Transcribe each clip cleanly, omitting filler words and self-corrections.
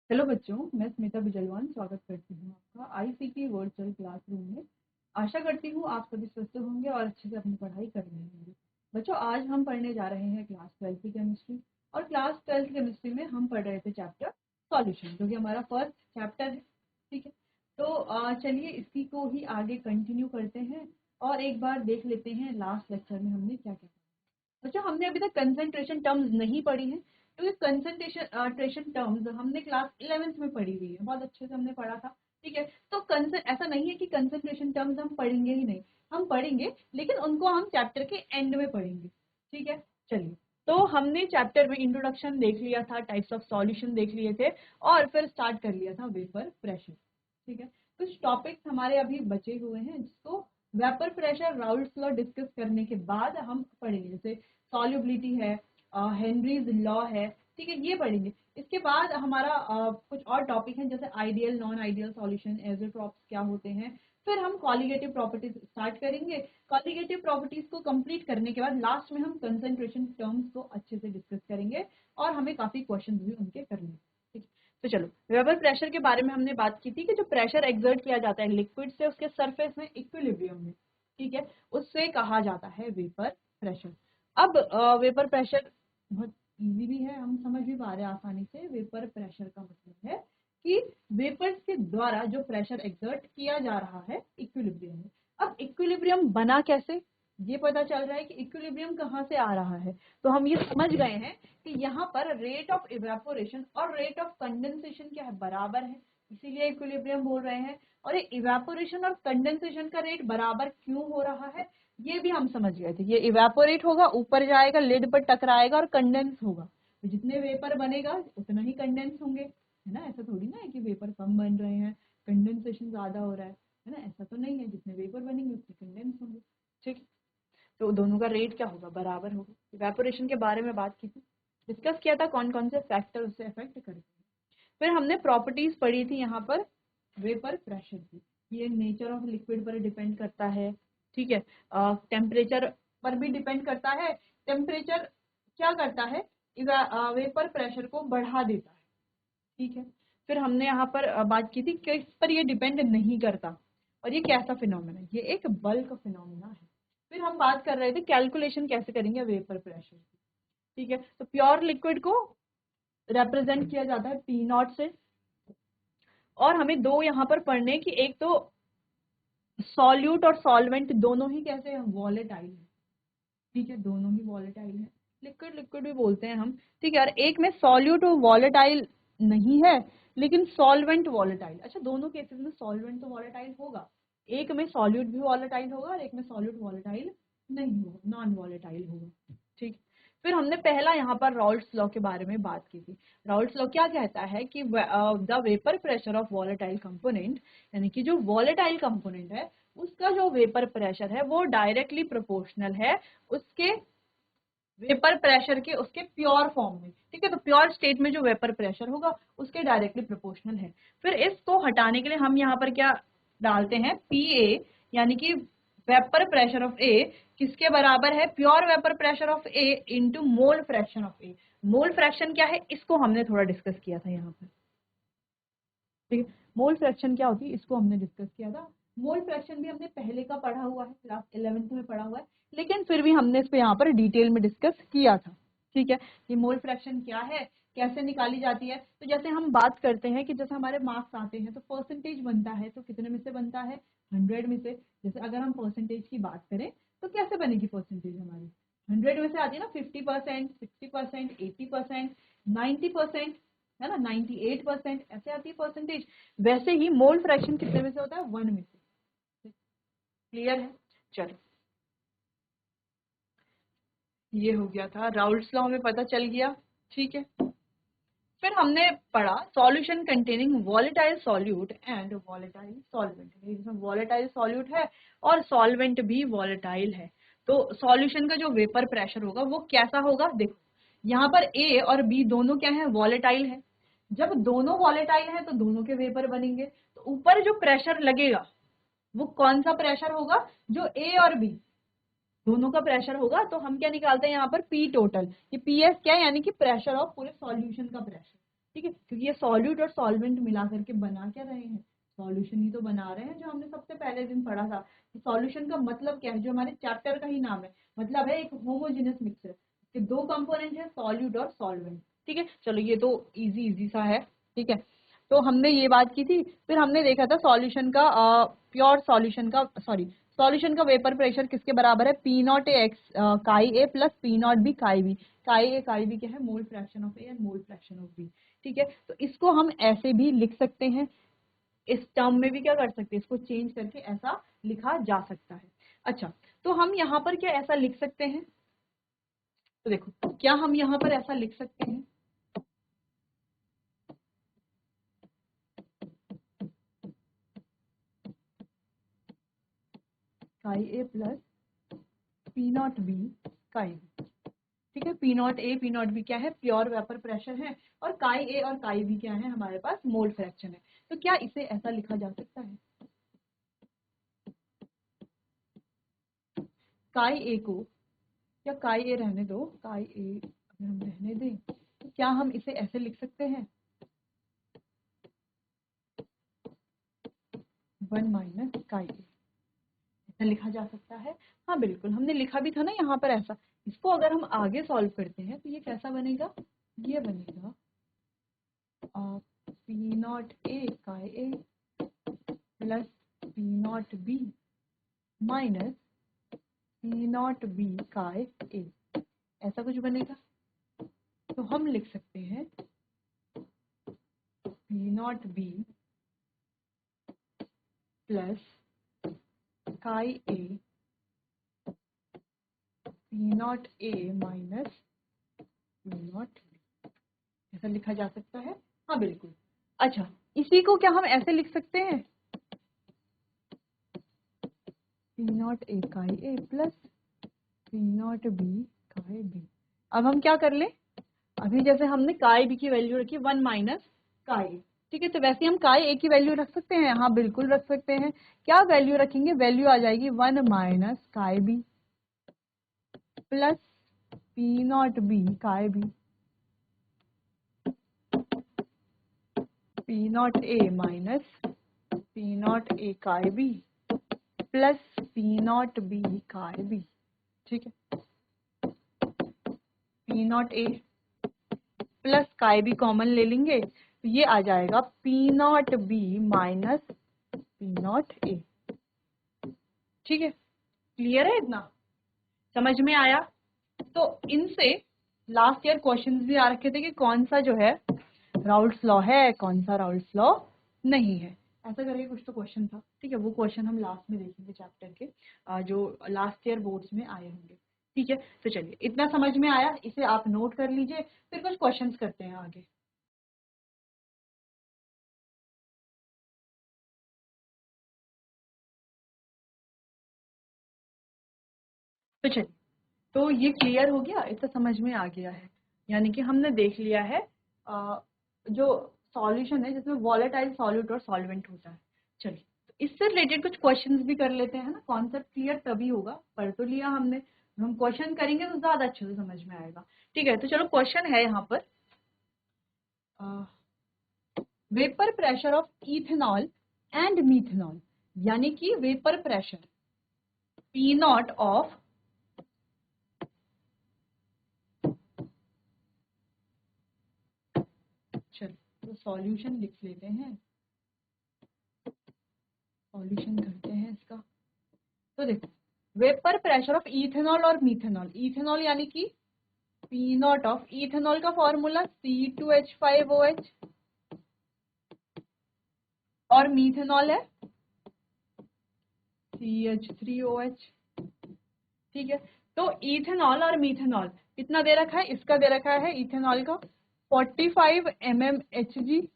Hello बच्चों, मैं स्मिता बिजलवान स्वागत करती हूँ आपका आईसीटी वर्चुअल क्लासरूम में। आशा करती हूँ आप सभी स्वस्थ होंगे और अच्छे से अपनी पढ़ाई कर रहे होंगे। बच्चों, आज हम पढ़ने जा रहे हैं क्लास 12 की केमिस्ट्री। और क्लास 12 केमिस्ट्री में हम पढ़ रहे थे चैप्टर सॉल्यूशन, जो कि हमारा फर्स्ट चैप्टर है। ठीक है, तो चलिए इसी को ही आगे कंटिन्यू करते हैं और एक बार देख लेते हैं लास्ट लेक्चर में हमने क्या क्या। बच्चों, हमने अभी तक कंसंट्रेशन टर्म्स नहीं पढ़ी है, क्योंकि कंसंट्रेशन टर्म्स हमने क्लास 11th में पढ़ी हुई है, बहुत अच्छे से हमने पढ़ा था। ठीक है, तो ऐसा नहीं है कि कंसंट्रेशन टर्म्स हम पढ़ेंगे ही नहीं, हम पढ़ेंगे, लेकिन उनको हम चैप्टर के एंड में पढ़ेंगे। ठीक है, चलिए। तो हमने चैप्टर में इंट्रोडक्शन देख लिया था, टाइप्स ऑफ सॉल्यूशन देख लिए थे, और फिर स्टार्ट कर लिया था वेपर प्रेशर। ठीक है, कुछ टॉपिक्स हमारे अभी बचे हुए हैं जिसको vapour pressure Raoult's law discuss करने के बाद हम पढ़ेंगे, जैसे सॉल्युबिलिटी है, हेनरीज लॉ है। ठीक है, ये पढ़ेंगे। इसके बाद हमारा कुछ और टॉपिक है, जैसे आइडियल नॉन आइडियल सॉल्यूशन, एजोट्रॉप्स क्या होते हैं। फिर हम कॉलिगेटिव प्रॉपर्टीज स्टार्ट करेंगे। कॉलिगेटिव प्रॉपर्टीज को कंप्लीट करने के बाद लास्ट में हम कंसंट्रेशन टर्म्स को अच्छे से डिस्कस करेंगे और हमें काफी क्वेश्चन भी उनके करने। ठीक है, तो चलो, वेपर प्रेशर के बारे में हमने बात की थी कि जो प्रेशर एक्सर्ट किया जाता है लिक्विड से उसके सरफेस में इक्विलिब्रियम में, ठीक है, उससे कहा जाता है वेपर प्रेशर। अब वेपर प्रेशर बहुत इजी भी है, हम समझ भी पा रहे हैं आसानी से। वेपर प्रेशर का मतलब है कि वेपर्स के द्वारा जो प्रेशर एक्सर्ट किया जा रहा है इक्विलिब्रियम में। अब इक्विलिब्रियम बना कैसे, ये पता चल रहा है कि इक्विलिब्रियम कहाँ से आ रहा है। तो हम ये समझ गए हैं कि यहाँ पर रेट ऑफ इवेपोरेशन और रेट ऑफ कंडेंसेशन क्या है, बराबर है, इसीलिए इक्विलिब्रियम बोल रहे हैं। और ये इवेपोरेशन और कंडेंसेशन का रेट बराबर क्यों हो रहा है, ये भी हम समझ गए थे। ये इवेपोरेट होगा, ऊपर जाएगा, लिड पर टकराएगा और कंडेंस होगा। तो जितने वेपर बनेगा उतना ही कंडेंस होंगे, है ना। ऐसा थोड़ी ना है कि वेपर कम बन रहे हैं, कंडेंसेशन ज्यादा हो रहा है ना। ऐसा तो नहीं है, जितने वेपर बनेंगे उतने कंडेंस होंगे। ठीक, तो दोनों का रेट क्या होगा, बराबर होगा। इवेपोरेशन के बारे में बात की थी, डिस्कस किया था कौन कौन से फैक्टर उससे अफेक्ट करते हैं। फिर हमने प्रॉपर्टीज पढ़ी थी यहाँ पर वेपर प्रेशर की। ये नेचर ऑफ लिक्विड पर डिपेंड करता है। ठीक है, टेम्परेचर पर भी डिपेंड करता है। टेम्परेचर क्या करता है, वेपर प्रेशर को बढ़ा देता है। ठीक है, फिर हमने यहाँ पर बात की थी कि इस पर ये डिपेंड नहीं करता और ये कैसा फिनोमेना है, ये एक बल्क फिनोमेना है। फिर हम बात कर रहे थे कैलकुलेशन कैसे करेंगे वेपर प्रेशर की। ठीक है, तो प्योर लिक्विड को रिप्रेजेंट किया जाता है पी नॉट से। और हमें दो यहाँ पर पढ़ने की, एक तो सॉल्यूट और सॉल्वेंट दोनों ही कैसे हैं, वॉलेटाइल है। ठीक है, दोनों ही वॉलेटाइल है, लिक्विड लिक्विड भी बोलते हैं हम। ठीक है, और एक में सॉल्यूट वॉलेटाइल नहीं है लेकिन सॉल्वेंट वॉलेटाइल। अच्छा, दोनों केसेस में सॉल्वेंट तो वॉलेटाइल होगा, एक में सॉल्यूट भी वॉलेटाइल होगा और एक में सॉल्यूट वॉलेटाइल नहीं होगा, नॉन वॉलेटाइल होगा। ठीक, फिर हमने पहला यहाँ पर राउल्ट्स लॉ के बारे में बात की थी। राउल्ट्स लॉ क्या कहता है कि the vapour pressure of volatile component, यानी कि जो वॉलेटाइल कंपोनेंट है उसका जो वेपर प्रेशर है वो डायरेक्टली प्रोपोर्शनल है उसके वेपर प्रेशर के, उसके प्योर फॉर्म में। ठीक है, तो प्योर स्टेट में जो वेपर प्रेशर होगा उसके डायरेक्टली प्रोपोर्शनल है। फिर इसको हटाने के लिए हम यहाँ पर क्या डालते हैं, पी ए, यानी कि वेपर प्रेशर ऑफ ए किसके बराबर है, pure vapour pressure of A into mole fraction of A. Mole fraction क्या है, इसको हमने थोड़ा डिस्कस किया था यहाँ पर। ठीक है, मोल फ्रैक्शन क्या होती है इसको हमने डिस्कस किया था। मोल फ्रैक्शन भी हमने पहले का पढ़ा हुआ है, क्लास 11th में पढ़ा हुआ है, लेकिन फिर भी हमने इस पे यहाँ पर डिटेल में डिस्कस किया था। ठीक है, कि मोल फ्रैक्शन क्या है, कैसे निकाली जाती है। तो जैसे हम बात करते हैं कि जैसे हमारे मार्क्स आते हैं तो परसेंटेज बनता है, तो कितने में से बनता है, 100 में से। जैसे अगर हम परसेंटेज की बात करें तो कैसे बनेगी परसेंटेज हमारी, 100 में से आती है ना, 50%, 60%, 80%, 90%, है ना, 98%, ऐसे आती है परसेंटेज। वैसे ही मोल फ्रैक्शन कितने में से होता है, 1 में से। क्लियर है, चलो, ये हो गया था, राउल्ट्स लॉ में पता चल गया। ठीक है, फिर हमने पढ़ा solution containing volatile solute and volatile solvent. इसमें वॉलेटाइल सॉल्यूट है और सॉल्वेंट भी वॉलेटाइल है। तो सॉल्यूशन का जो वेपर प्रेशर होगा वो कैसा होगा, देखो यहाँ पर ए और बी दोनों क्या है, वॉलेटाइल है। जब दोनों वॉलेटाइल है तो दोनों के वेपर बनेंगे, तो ऊपर जो प्रेशर लगेगा वो कौन सा प्रेशर होगा, जो ए और बी दोनों का प्रेशर होगा। तो हम क्या निकालते हैं यहाँ पर, पी टोटल। ये पी एस क्या है, यानी कि प्रेशर ऑफ पूरे सॉल्यूशन का प्रेशर। ठीक है, क्योंकि ये सॉल्यूट और सॉल्वेंट मिला करके बना क्या रहे हैं, सॉल्यूशन ही तो बना रहे हैं, जो हमने सबसे पहले दिन पढ़ा था। सॉल्यूशन का मतलब क्या है, जो हमारे चैप्टर का ही नाम है, मतलब है एक होमोजेनस मिक्सचर के दो कंपोनेंट है, सॉल्यूट और सॉल्वेंट। ठीक है, चलो ये तो इजी इजी सा है। ठीक है, तो हमने ये बात की थी। फिर हमने देखा था सॉल्यूशन का प्योर सॉल्यूशन का, सॉरी, सॉल्यूशन का वेपर प्रेशर किसके बराबर है, P naught A X chi A plus P naught B chi B. Chi B क्या है, mole fraction of A and mole fraction of B. ठीक है, तो इसको हम ऐसे भी लिख सकते हैं, इस टर्म में भी क्या कर सकते हैं, इसको चेंज करके ऐसा लिखा जा सकता है। अच्छा, तो हम यहाँ पर क्या ऐसा लिख सकते हैं, तो देखो क्या हम यहाँ पर ऐसा लिख सकते हैं, काई A plus P naught B chi B. ठीक है, P naught A P naught B क्या है, प्योर वेपर प्रेशर है, और काई ए और काई बी क्या है, हमारे पास मोल फ्रैक्शन है। तो क्या इसे ऐसा लिखा जा सकता है, काई ए को, या काई ए रहने दो, काई ए अगर हम रहने दें, तो क्या हम इसे ऐसे लिख सकते हैं, 1 - काई ए, ऐसा लिखा जा सकता है। हाँ बिल्कुल, हमने लिखा भी था ना यहाँ पर ऐसा। इसको अगर हम आगे सॉल्व करते हैं तो ये कैसा बनेगा, ये बनेगा P naught A chi A plus P naught B minus P naught B chi A, ऐसा कुछ बनेगा। तो हम लिख सकते हैं P naught B plus chi A P naught A minus P not, ऐसा लिखा जा सकता है। हाँ बिल्कुल। अच्छा, इसी को क्या हम ऐसे लिख सकते हैं, P naught A chi A plus P naught B chi B. अब हम क्या कर ले, अभी जैसे हमने काई बी की वैल्यू रखी 1 - काई ए, ठीक है, तो वैसे हम काई ए की वैल्यू रख सकते हैं। हाँ बिल्कुल रख सकते हैं। क्या वैल्यू रखेंगे, वैल्यू आ जाएगी 1 - chi B plus P naught B chi B, P naught A minus P naught A chi B plus P naught B chi B. ठीक है, P naught A plus chi B common ले लेंगे, तो ये आ जाएगा P naught B minus P naught A. ठीक है, क्लियर है, इतना समझ में आया। तो इनसे लास्ट ईयर क्वेश्चंस भी आ रखे थे कि कौन सा जो है राउल्ट्स लॉ है, कौन सा राउल्ट्स लॉ नहीं है, ऐसा करके कुछ तो क्वेश्चन था। ठीक है, वो क्वेश्चन हम लास्ट में देखेंगे चैप्टर के, जो लास्ट ईयर बोर्ड्स में आए होंगे। ठीक है, तो चलिए इतना समझ में आया, इसे आप नोट कर लीजिए, फिर कुछ क्वेश्चंस करते हैं आगे। तो चलिए, तो ये क्लियर हो गया, इतना समझ में आ गया है, यानी कि हमने देख लिया है जो सॉल्यूशन है जिसमें वॉलेटाइल सॉल्यूट और सॉल्वेंट होता है। चलिए, तो इससे रिलेटेड कुछ क्वेश्चंस भी कर लेते हैं ना, कॉन्सेप्ट क्लियर तभी होगा, पढ़ तो लिया हमने, हम क्वेश्चन करेंगे तो ज्यादा अच्छे से समझ में आएगा। ठीक है, तो चलो क्वेश्चन है यहाँ पर, vapour pressure of ethanol and methanol, यानी कि vapour pressure P not of, चलो तो सॉल्यूशन लिख लेते हैं, सॉल्यूशन करते हैं इसका। तो देखो, वेपर प्रेशर ऑफ इथेनॉल और मीथेनॉल, इथेनॉल यानी कि पी नॉट ऑफ, इथेनॉल का फॉर्मूला C2H5OH, और मीथेनॉल है CH3OH। ठीक है, तो इथेनॉल और मीथेनॉल कितना दे रखा है, इसका दे रखा है इथेनॉल का 45 mmHg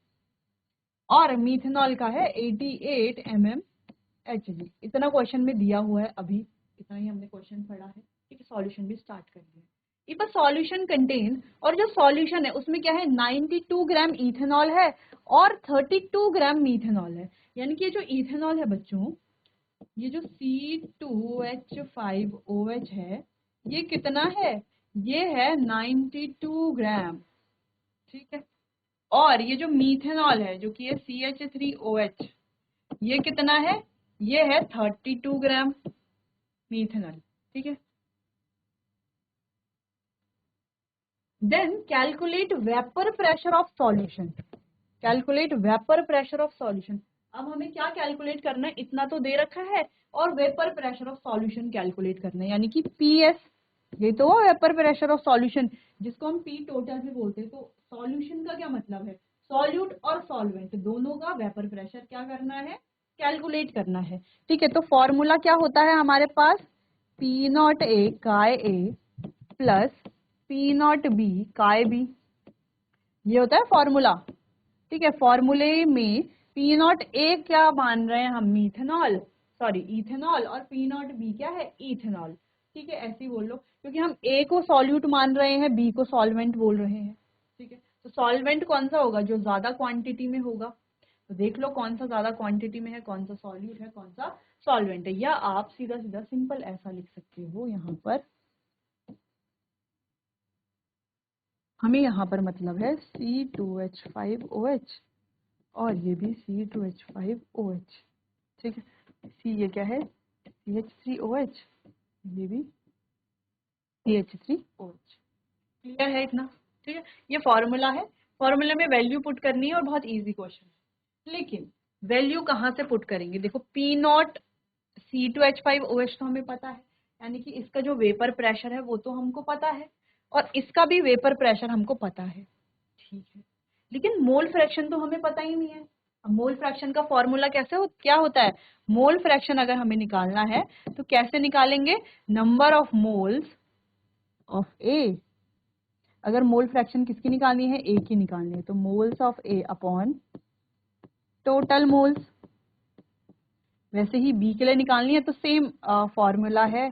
और मीथेनॉल का है 88 mmHg। इतना क्वेश्चन में दिया हुआ है, अभी इतना ही हमने क्वेश्चन पढ़ा है। ठीक है, सॉल्यूशन भी स्टार्ट कर दिया। इफ अ सॉल्यूशन कंटेन, और जो सॉल्यूशन है उसमें क्या है, 92 ग्राम इथेनॉल है और 32 ग्राम मीथेनॉल है। यानी कि ये जो इथेनॉल है बच्चों, ये जो C2H5OH है, ये कितना है, ये है 92 ग्राम। ठीक है, और ये जो मीथेनॉल है जो कि ये CH3OH, ये कितना है, ये है 32 ग्राम मीथेनॉल। ठीक है, then calculate vapour pressure of solution. Calculate vapour pressure of solution. अब हमें क्या कैलकुलेट करना है, इतना तो दे रखा है, और vapour pressure of solution calculate करना है, यानी कि PS। ये तो वेपर प्रेशर ऑफ सॉल्यूशन, जिसको हम P टोटल भी बोलते हैं। तो सॉल्यूशन का क्या मतलब है, सॉल्यूट और सॉल्वेंट दोनों का वेपर प्रेशर क्या करना है, कैलकुलेट करना है। ठीक है, तो फॉर्मूला क्या होता है हमारे पास, P0A काय A प्लस P0B काय B, ये होता है फॉर्मूला। ठीक है, फॉर्मूले में P0A क्या मान रहे हैं हम, मीथेनॉल, सॉरी इथेनॉल, और P0B क्या है, इथेनॉल। ठीक है, ऐसे ही बोल लो, क्योंकि हम A को सॉल्यूट मान रहे हैं, B को सॉल्वेंट बोल रहे हैं। ठीक है, तो सॉल्वेंट कौन सा होगा, जो ज्यादा क्वांटिटी में होगा। तो देख लो कौन सा ज्यादा क्वांटिटी में है, कौन सा सॉल्यूट है, कौन सा सॉल्वेंट है। या आप सीधा सीधा सिंपल ऐसा लिख सकते हो, यहाँ पर हमें यहाँ पर मतलब है C2H5OH, और ये भी C2H5OH। ठीक है, C ये क्या है, CH3OH, ये भी CH3OH। क्लियर है इतना। ठीक है, ये फॉर्मूला है, फॉर्मूले में वैल्यू पुट करनी है और बहुत इजी क्वेश्चन है। लेकिन वैल्यू कहाँ से पुट करेंगे, देखो P0 C2H5OH तो हमें पता है, यानी कि इसका जो वेपर प्रेशर है वो तो हमको पता है, और इसका भी वेपर प्रेशर हमको पता है। ठीक है, लेकिन मोल फ्रैक्शन तो हमें पता ही नहीं है। अब मोल फ्रैक्शन का फॉर्मूला क्या होता है, मोल फ्रैक्शन अगर हमें निकालना है तो कैसे निकालेंगे, नंबर ऑफ मोल्स ऑफ ए। अगर मोल फ्रैक्शन किसकी निकालनी है, ए की निकालनी है, तो moles of A upon total moles. वैसे ही बी के लिए निकालनी है तो सेम फॉर्मूला है,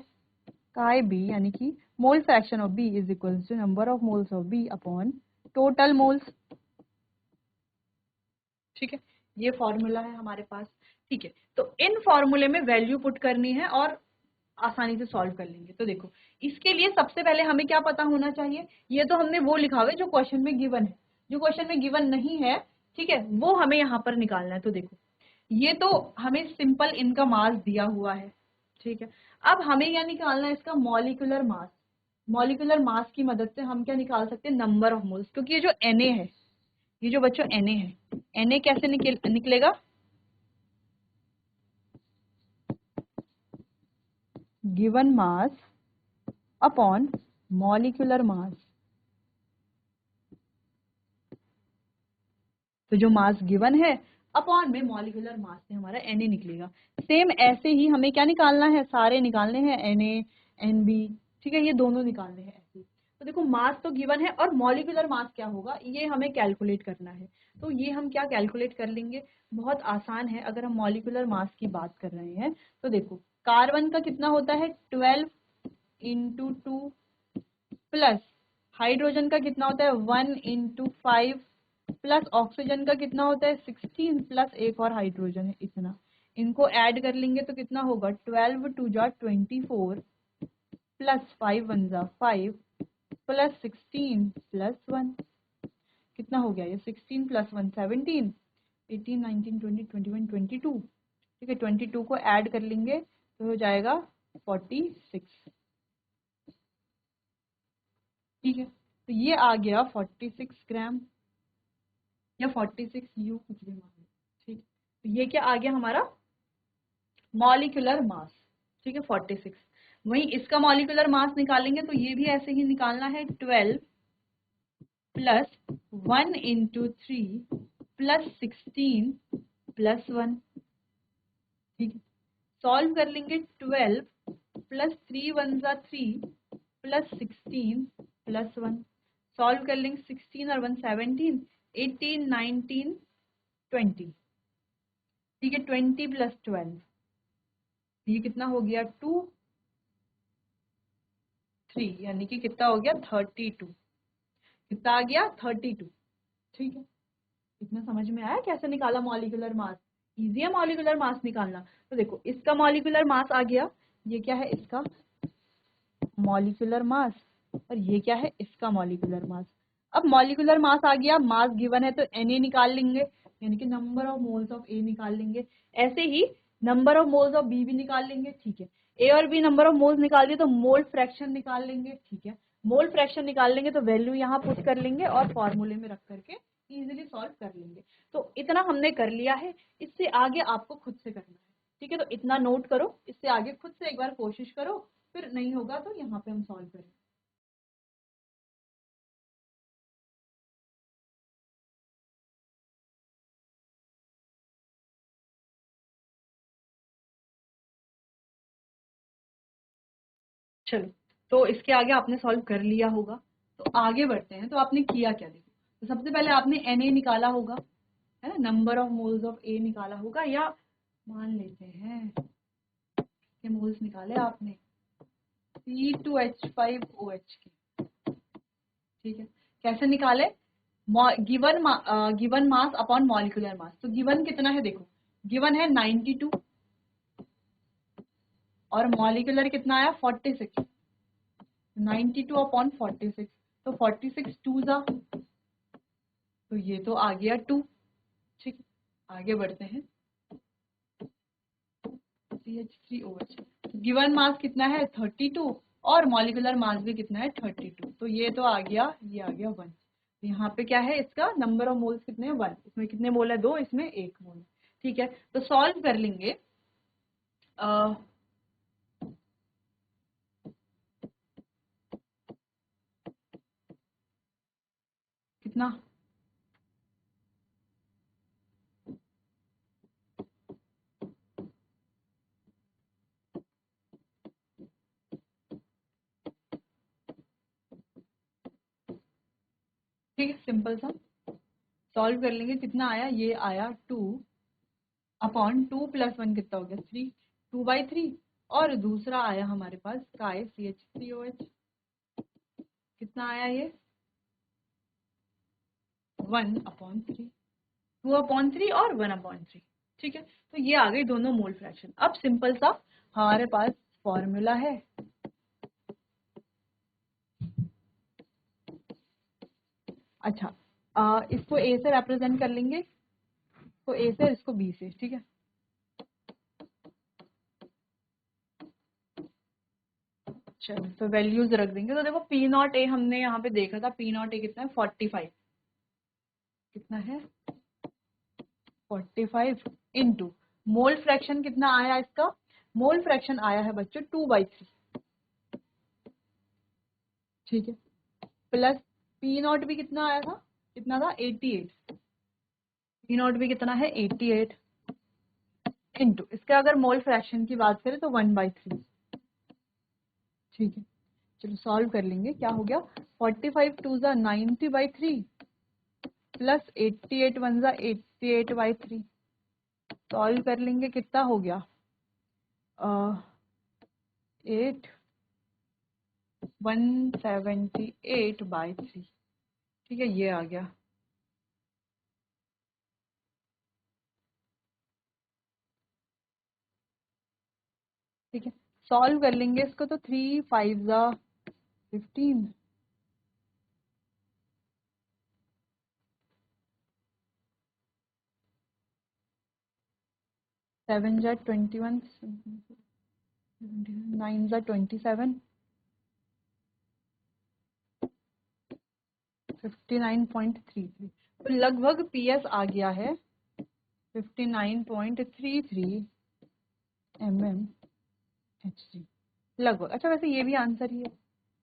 काय बी, यानी कि mole fraction of B is equal to number of moles of B upon total moles. ठीक है, ये फॉर्मूला है हमारे पास। ठीक है, तो इन फॉर्मूले में वैल्यू पुट करनी है और आसानी से सॉल्व कर लेंगे। तो देखो, इसके लिए सबसे पहले हमें क्या पता होना चाहिए, ये तो हमने वो लिखा हुआ है जो क्वेश्चन में गिवन है, जो क्वेश्चन में गिवन नहीं है, ठीक है, वो हमें यहाँ पर निकालना है। तो देखो, ये तो हमें सिंपल इनका मास दिया हुआ है। ठीक है, अब हमें क्या निकालना है, इसका मॉलिक्यूलर मास। मॉलिक्यूलर मास की मदद से हम क्या निकाल सकते हैं, नंबर ऑफ मोल्स। क्योंकि ये जो Na है, ये जो बच्चों Na है, Na कैसे निकलेगा, given mass upon molecular mass. तो जो मास गिवन है अपॉन में मॉलिक्यूलर मास से हमारा Na निकलेगा। सेम ऐसे ही हमें क्या निकालना है, सारे निकालने हैं, Na Nb। ठीक है, ये दोनों निकालने हैं ऐसे। तो देखो, मास तो गिवन है, और मॉलिक्यूलर मास क्या होगा ये हमें कैलकुलेट करना है। तो ये हम क्या कैलकुलेट कर लेंगे, बहुत आसान है। अगर हम मॉलिक्यूलर मास की बात कर रहे हैं तो देखो, कार्बन का कितना होता है, 12 इंटू 2, प्लस हाइड्रोजन का कितना होता है, 1 इंटू 5, प्लस ऑक्सीजन का कितना होता है, 16, प्लस एक और हाइड्रोजन है, इतना। इनको ऐड कर लेंगे तो कितना होगा, 12 टू जा 24, प्लस 5 वन जा 5, प्लस 16 प्लस 1, कितना हो गया ये, 16 प्लस 1 17, 18 19 20 21 22। ठीक है, 22 को ऐड कर लेंगे तो हो जाएगा 46। ठीक है, तो ये आ गया 46 ग्राम, या 46 यू, कुछ भी मान लो। ठीक, तो ये क्या आ गया हमारा मॉलिक्यूलर मास। ठीक है, 46। वहीं इसका मॉलिक्यूलर मास निकालेंगे तो ये भी ऐसे ही निकालना है, 12 प्लस 1 इंटू 3 प्लस 16 प्लस 1। ठीक है, सॉल्व कर लेंगे, 12 प्लस 3 वन जा 3 प्लस 16 प्लस 1। सॉल्व कर लेंगे, 16 और 1 17, 18 19 20। ठीक है, 20 प्लस 12, ये कितना हो गया, 2 3, यानी कि कितना हो गया, 32। कितना आ गया, 32। ठीक है, इतना समझ में आया कैसे निकाला मॉलिक्यूलर मास। इजी है मॉलिक्यूलर मास निकालना। तो देखो, इसका मॉलिक्यूलर मास आ गया, ये क्या है, इसका मॉलिक्यूलर मास, और ये क्या है, इसका मॉलिक्यूलर मास। अब मॉलिक्यूलर मास आ गया, मास गिवन है तो Na निकाल लेंगे, यानी कि number of moles of A निकाल लेंगे। ऐसे ही number of moles of B भी निकाल लेंगे, ठीक है। A और B नंबर ऑफ मोल्स निकाल दिए तो मोल फ्रैक्शन निकाल लेंगे, ठीक है। मोल फ्रैक्शन निकाल लेंगे तो वैल्यू यहाँ पुट कर लेंगे और फॉर्मूले में रख करके इजीली सॉल्व कर लेंगे। तो इतना हमने कर लिया है, इससे आगे आपको खुद से करना है, ठीक है। तो इतना नोट करो, इससे आगे खुद से एक बार कोशिश करो, फिर नहीं होगा तो यहाँ पे हम सॉल्व करेंगे। चलो, तो इसके आगे आपने सॉल्व कर लिया होगा, तो आगे बढ़ते हैं। तो आपने किया क्या, देखो। तो सबसे पहले आपने Na निकाला होगा, है ना, number of moles of A निकाला होगा, या मान लेते हैं कि मोल्स निकाले आपने C2H5OH के, ठीक है। कैसे निकाले, given mass upon molecular mass. तो गिवन कितना है, देखो गिवन है 92 और मॉलिक्यूलर कितना आया 46, 92 अपॉन 46, तो 46 टू जा, तो ये तो आ गया 2, ठीक है। आगे बढ़ते हैं, CH3OH, गिवन मास कितना है 32 और मॉलिक्यूलर मास भी कितना है 32, तो ये तो आ गया, ये आ गया 1। तो यहाँ पे क्या है, इसका नंबर ऑफ मोल्स कितने हैं 1, इसमें कितने मोल है 2, इसमें 1 मोल, ठीक है। तो सॉल्व कर लेंगे, कितना, ठीक है, सिंपल सा सॉल्व कर लेंगे। कितना आया, ये आया 2 अपॉन 2 प्लस 1 कितना हो गया 3, 2/3, और दूसरा आया हमारे पास काय CH3OH, कितना आया ये 1/3, 2/3 और 1/3, ठीक है। तो ये आ गई दोनों मोल फ्रैक्शन। अब सिंपल सा हमारे पास फॉर्मूला है, अच्छा इसको A से रिप्रेजेंट कर लेंगे, तो A से, इसको B से, ठीक है। चलो, तो वैल्यूज रख देंगे। तो देखो P0A हमने यहाँ पे देखा था, P0A कितना है 45, कितना है 45 इंटू मोल फ्रैक्शन कितना आया इसका, मोल फ्रैक्शन आया है बच्चों 2/3, ठीक है। प्लस P0 भी कितना आया था, कितना था 88, P0 भी कितना है 88 इंटू इसका अगर मोल फ्रैक्शन की बात करें तो 1/3, ठीक है। चलो सॉल्व कर लेंगे, क्या हो गया 45 टू ज़ा 90/3 प्लस 88 वन ज़ा 88/3, सॉल्व कर लेंगे, कितना हो गया 8 178/3, ठीक है, ये आ गया। ठीक है, सॉल्व कर लेंगे इसको, तो 3 5 ज़ा 15, 7 ज़ा 21, 9 ज़ा 27, 59.33, तो लगभग PS आ गया है 59.33 mmHg लगभग। अच्छा, वैसे ये भी आंसर ही है,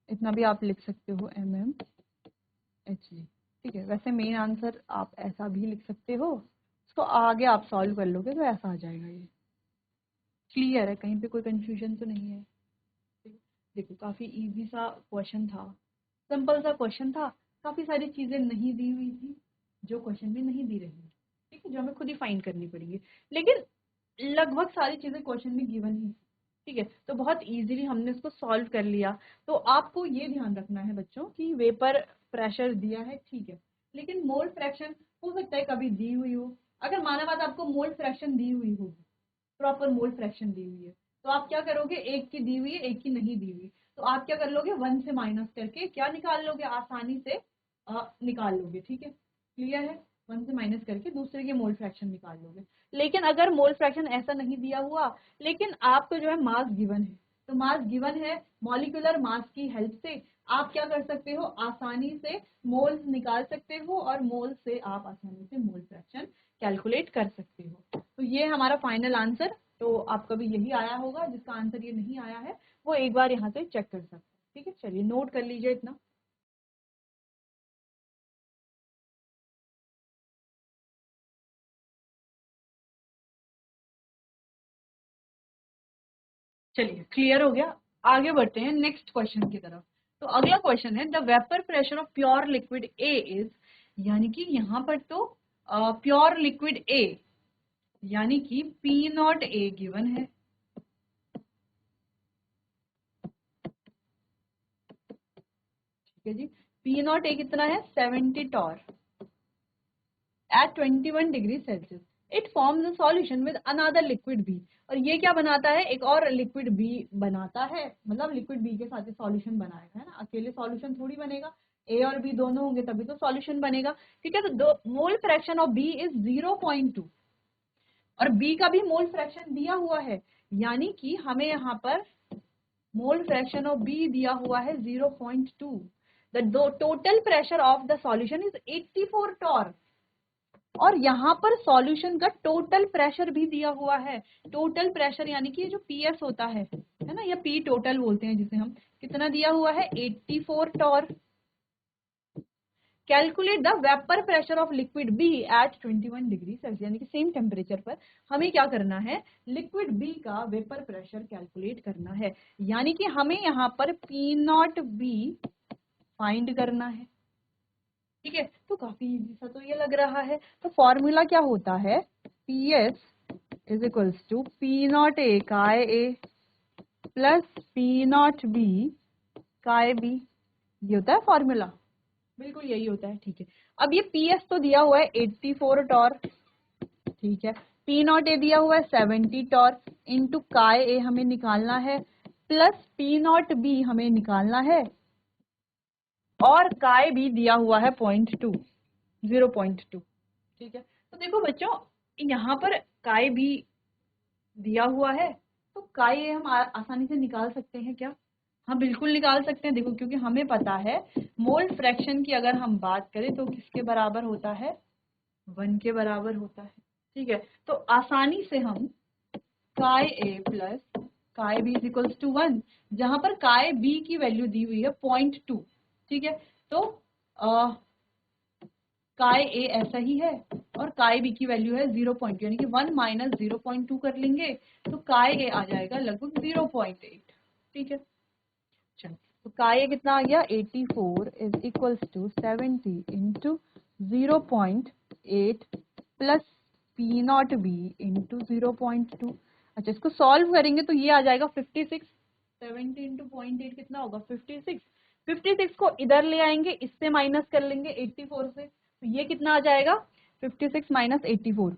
इतना भी आप लिख सकते हो mmHg, ठीक है। वैसे मेन आंसर आप ऐसा भी लिख सकते हो, इसको आगे आप सॉल्व कर लोगे तो ऐसा आ जाएगा। ये क्लियर है, कहीं पे कोई कंफ्यूजन तो नहीं है। देखो काफी इजी सा क्वेश्चन था, सिंपल सा क्वेश्चन था, काफी सारी चीजें नहीं दी हुई थी जो क्वेश्चन में नहीं दी रही है, ठीक है, जो हमें खुद ही फाइंड करनी पड़ेगी, लेकिन लगभग सारी चीजें क्वेश्चन में गिवन ही, ठीक है। तो बहुत इजीली हमने इसको सॉल्व कर लिया। तो आपको ये ध्यान रखना है बच्चों कि वेपर प्रेशर दिया है, ठीक है, लेकिन मोल फ्रैक्शन हो सकता है कभी दी हुई हो। अगर माना बात आपको मोल फ्रैक्शन दी हुई होगी, प्रॉपर मोल फ्रैक्शन दी हुई है, तो आप क्या करोगे, एक की दी हुई है एक की नहीं दी हुई, तो आप क्या कर लोगे 1 से माइनस करके क्या निकाल लोगे आसानी से, निकाल लोगे, ठीक है, क्लियर है। 1 से माइनस करके दूसरे के मोल फ्रैक्शन निकाल लोगे। लेकिन अगर मोल फ्रैक्शन ऐसा नहीं दिया हुआ, लेकिन आपको जो है मास गिवन है, तो मास गिवन है, मॉलिक्यूलर मास की हेल्प से आप क्या कर सकते हो, आसानी से मोल्स निकाल सकते हो और मोल से आप आसानी से मोल फ्रैक्शन कैलकुलेट कर सकते हो। तो ये हमारा फाइनल आंसर। तो आपका भी यही आया होगा, जिसका आंसर ये नहीं आया है वो एक बार यहाँ से चेक कर सकते हैं, ठीक है। चलिए नोट कर लीजिए इतना। चलिए क्लियर हो गया, आगे बढ़ते हैं नेक्स्ट क्वेश्चन की तरफ। तो अगला क्वेश्चन है, the vapour pressure of pure liquid A is, यानी कि यहाँ पर तो प्योर लिक्विड ए यानी कि पी नॉट ए गिवन है, ठीक है जी। पी नॉट ए कितना है, 70 torr at 21 degree Celsius. It forms a solution with another liquid B, और ये क्या बनाता है, एक और लिक्विड बी बनाता है, मतलब लिक्विड बी के साथ सॉल्यूशन बनाएगा, है ना, अकेले सॉल्यूशन थोड़ी बनेगा, ए और बी दोनों होंगे तभी तो सॉल्यूशन बनेगा, ठीक है। तो दो mole fraction of B is 0.2 और बी का भी मोल फ्रैक्शन दिया हुआ है, यानी कि हमें यहाँ पर मोल फ्रैक्शन ऑफ बी दिया हुआ है 0.2। The total pressure of the solution is 84 torr, और यहाँ पर सॉल्यूशन का टोटल प्रेशर भी दिया हुआ है। टोटल प्रेशर यानी कि जो पीएस होता है ना, या पी टोटल बोलते हैं जिसे हम, कितना दिया हुआ है, 84 torr. Calculate the vapour pressure of liquid B at 21 degree Celsius, यानी कि सेम टेम्परेचर पर हमें क्या करना है, लिक्विड बी का वेपर प्रेशर कैलकुलेट करना है, यानी कि हमें यहाँ पर पी नॉट बी फाइंड करना है, ठीक है। तो काफी इजी सा तो ये लग रहा है। तो फॉर्मूला क्या होता है, P S is equals to P naught A chi A plus P naught B chi B, ये होता है फॉर्मूला, बिल्कुल यही होता है, ठीक है। अब ये पी एस तो दिया हुआ है 84 टॉर, ठीक है, पी नॉट ए दिया हुआ है 70 टॉर, इंटू काय ए हमें निकालना है, प्लस पी नॉट बी हमें निकालना है, और काय बी दिया हुआ है 0.2, ठीक है। तो देखो बच्चों, यहाँ पर काय बी दिया हुआ है, तो काय ए हम आसानी से निकाल सकते हैं क्या, हाँ बिल्कुल निकाल सकते हैं। देखो क्योंकि हमें पता है मोल फ्रैक्शन की अगर हम बात करें तो किसके बराबर होता है, 1 के बराबर होता है, ठीक है। तो आसानी से हम काय ए प्लस काय बी इज इक्वल्स टू 1, जहां पर काय बी की वैल्यू दी हुई है 0.2, ठीक है। तो काय ए ऐसा ही है और काय बी की वैल्यू है 0.2, यानी कि 1 माइनस 0.2 कर लेंगे तो काय ए आ जाएगा लगभग 0.8, ठीक है। चलो तो काय ए कितना आ गया, 84 is equals to 70 into 0.8 plus P naught B into 0.2। अच्छा इसको सॉल्व करेंगे तो ये आ जाएगा 56, 70 इंटू 0.8 कितना होगा, 56। 56 को इधर ले आएंगे, इससे माइनस कर लेंगे 84 से, तो ये कितना आ जाएगा, 56 माइनस 84,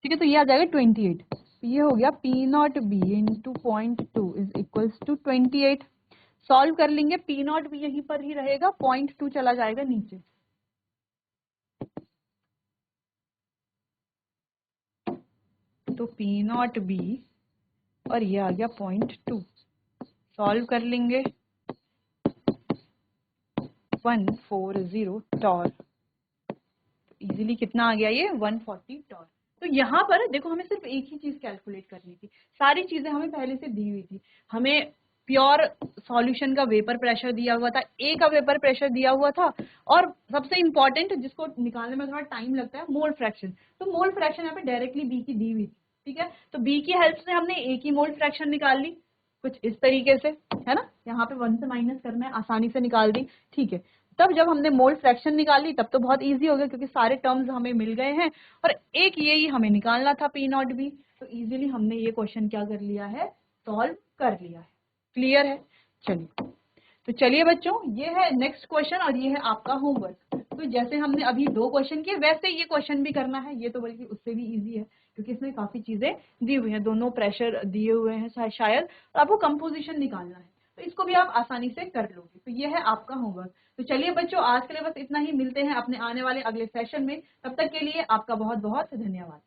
ठीक है। तो ये आ जाएगा 28, तो ये हो गया P naught B into 0.2 is equals to 28। Solve कर लेंगे, पी नॉट भी यहीं पर ही रहेगा, 0.2 चला जाएगा नीचे, तो पी नॉट बी और ये आ गया 0.2। सॉल्व कर लेंगे, 140 टॉर, इजीली कितना आ गया ये, 140 टॉर। तो यहाँ पर देखो हमें सिर्फ एक ही चीज कैलकुलेट करनी थी, सारी चीजें हमें पहले से दी हुई थी। हमें प्योर सॉल्यूशन का वेपर प्रेशर दिया हुआ था, ए का वेपर प्रेशर दिया हुआ था, और सबसे इंपॉर्टेंट जिसको निकालने में थोड़ा टाइम लगता है, मोल फ्रैक्शन। तो मोल फ्रैक्शन यहाँ पे डायरेक्टली बी की दी हुई थी, ठीक है। तो बी की हेल्प से हमने ए की मोल फ्रैक्शन निकाल ली, कुछ इस तरीके से, है ना, यहाँ पे 1 से माइनस करना है, आसानी से निकाल दी, ठीक है। तब जब हमने मोल फ्रैक्शन निकाली तब तो बहुत इजी हो गया, क्योंकि सारे टर्म्स हमें मिल गए हैं, और एक ये ही हमें निकालना था पी नॉट बी, तो इजीली हमने ये क्वेश्चन क्या कर लिया है, सॉल्व कर लिया है। क्लियर है, चलिए। तो चलिए बच्चों, ये है नेक्स्ट क्वेश्चन और ये है आपका होमवर्क। तो जैसे हमने अभी 2 क्वेश्चन किए वैसे ये क्वेश्चन भी करना है, ये तो बल्कि उससे भी इजी है, क्योंकि इसमें काफी चीजें दी हुई हैं, दोनों प्रेशर दिए हुए हैं शायद, और आपको कंपोजिशन निकालना है। तो इसको भी आप आसानी से कर लोगे। तो ये है आपका होमवर्क। तो चलिए बच्चों, आज के लिए बस इतना ही। मिलते हैं अपने आने वाले अगले सेशन में। तब तक के लिए आपका बहुत बहुत धन्यवाद।